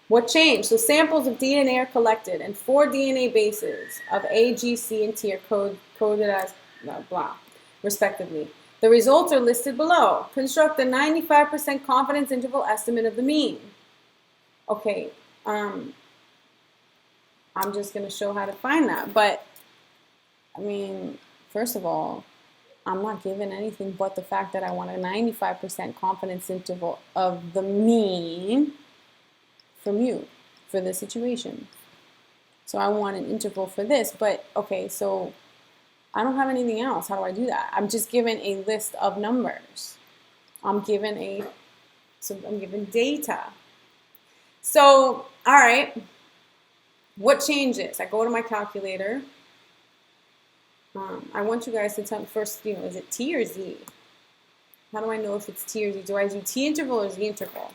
What changed? So samples of DNA are collected, and 4 DNA bases of A, G, C, and T are coded as blah, blah, respectively. The results are listed below. Construct a 95% confidence interval estimate of the mean. Okay, I'm just going to show how to find that. But, I mean, first of all, I'm not given anything but the fact that I want a 95% confidence interval of the mean from you for this situation. So I want an interval for this, but okay, so I don't have anything else. How do I do that? I'm just given a list of numbers. I'm given data. So, all right, what changes? I go to my calculator. I want you guys to tell me first, is it T or Z? How do I know if it's T or Z? Do I do T interval or Z interval?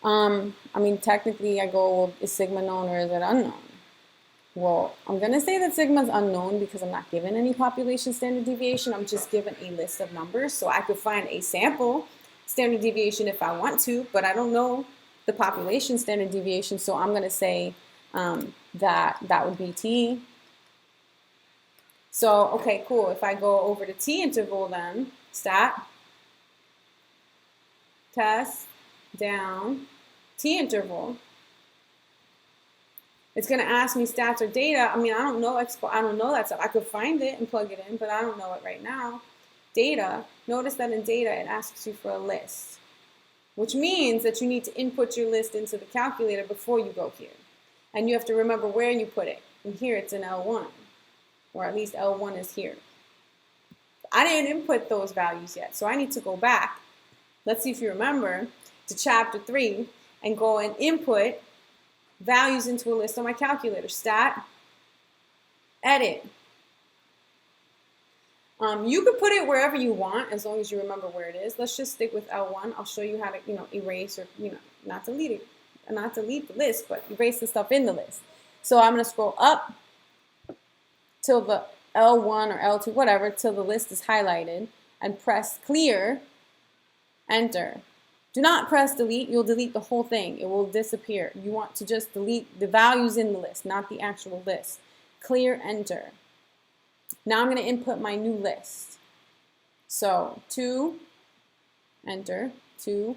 I mean, technically I go, well, is sigma known or is it unknown? Well, I'm going to say that sigma is unknown because I'm not given any population standard deviation. I'm just given a list of numbers. So I could find a sample standard deviation if I want to, but I don't know the population standard deviation. So I'm going to say that would be T. So, okay, cool. If I go over to T interval then, stat, test, down, T interval, it's going to ask me stats or data. I mean, I don't know that stuff. I could find it and plug it in, but I don't know it right now. Data, notice that in data it asks you for a list, which means that you need to input your list into the calculator before you go here. And you have to remember where you put it. And here it's in L1, or at least L1 is here. I didn't input those values yet, so I need to go back. Let's see if you remember to chapter 3 and go and input values into a list on my calculator. Stat, edit. You could put it wherever you want as long as you remember where it is. Let's just stick with L1. I'll show you how to, erase or, not delete it, not delete the list, but erase the stuff in the list. So I'm going to scroll up till the L1 or L2, whatever, till the list is highlighted and press clear, enter. Do not press delete. You'll delete the whole thing. It will disappear. You want to just delete the values in the list, not the actual list. Clear, enter. Now I'm going to input my new list. So 2, enter, 2,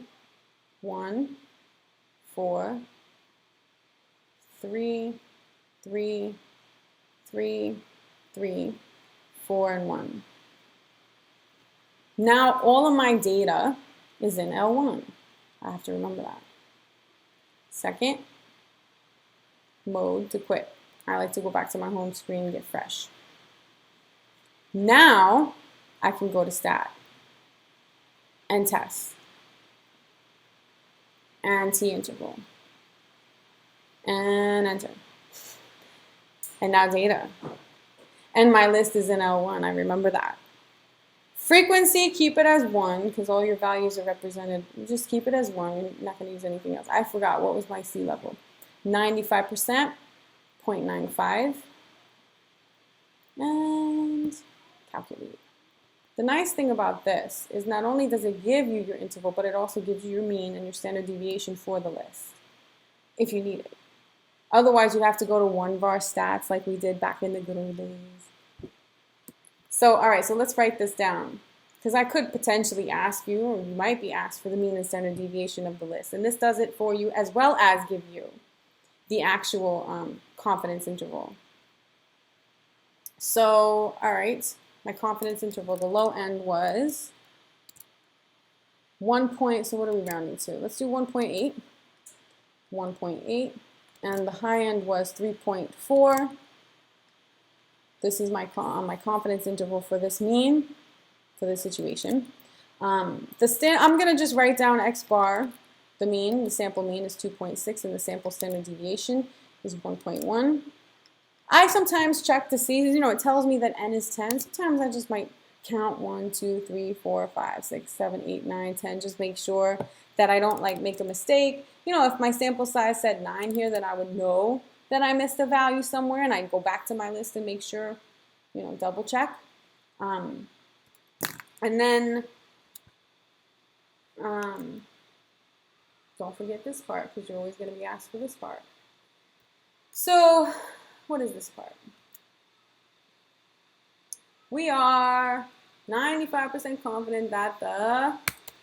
1, 4, 3, 3, 3, 3, 4, and 1. Now all of my data is in L1. I have to remember that. Second, mode to quit. I like to go back to my home screen and get fresh. Now I can go to stat and test and T interval and enter. And now data. And my list is in L1. I remember that. Frequency, keep it as 1 because all your values are represented. Just keep it as 1. We're not going to use anything else. I forgot what was my C level. 95%, 0.95, and calculate. The nice thing about this is not only does it give you your interval, but it also gives you your mean and your standard deviation for the list if you need it. Otherwise, you have to go to one-var stats like we did back in the good old days. So, all right, so let's write this down because I could potentially ask you, or you might be asked for the mean and standard deviation of the list. And this does it for you as well as give you the actual confidence interval. So, all right, my confidence interval, the low end was 1 point, so what are we rounding to? Let's do 1.8, 1.8, and the high end was 3.4. This is my confidence interval for this mean, for this situation. I'm going to just write down X bar, the mean, the sample mean is 2.6, and the sample standard deviation is 1.1. I sometimes check to see, it tells me that N is 10. Sometimes I just might count 1, 2, 3, 4, 5, 6, 7, 8, 9, 10, just make sure that I don't make a mistake. If my sample size said 9 here, then I would know that I missed a value somewhere, and I'd go back to my list and make sure, double check. And then Don't forget this part because you're always going to be asked for this part. So what is this part? We are 95% confident that the,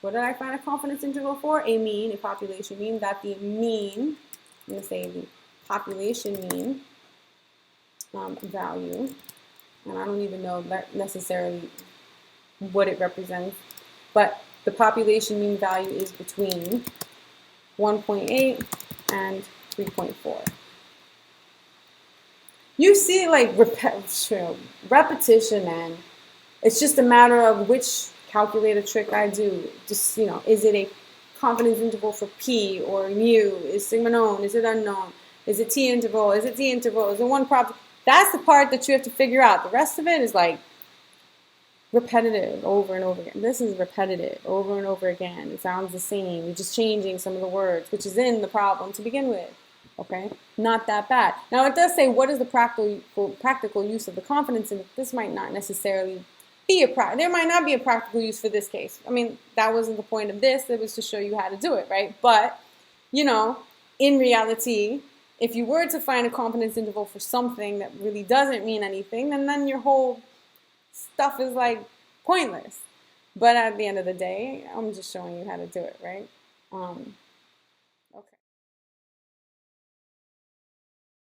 what did I find a confidence interval for? A mean, a population mean, that the mean, I'm going to say the population mean value, and I don't even know that necessarily what it represents, but the population mean value is between 1.8 and 3.4. You see, like, repetition, and it's just a matter of which calculator trick I do. Just, you know, is it a confidence interval for P or mu? Is sigma known? Is it unknown? Is it T interval? Is it D interval? Is it one prop? That's the part that you have to figure out. The rest of it is like repetitive over and over again. This is repetitive over and over again. It sounds the same. You're just changing some of the words, which is in the problem to begin with. Okay, not that bad. Now it does say what is the practical use of the confidence, and this might not necessarily be there might not be a practical use for this case. I mean, that wasn't the point of this. It was to show you how to do it, right? But, you know, in reality, if you were to find a confidence interval for something that really doesn't mean anything, then your whole stuff is like pointless. But at the end of the day, I'm just showing you how to do it, right?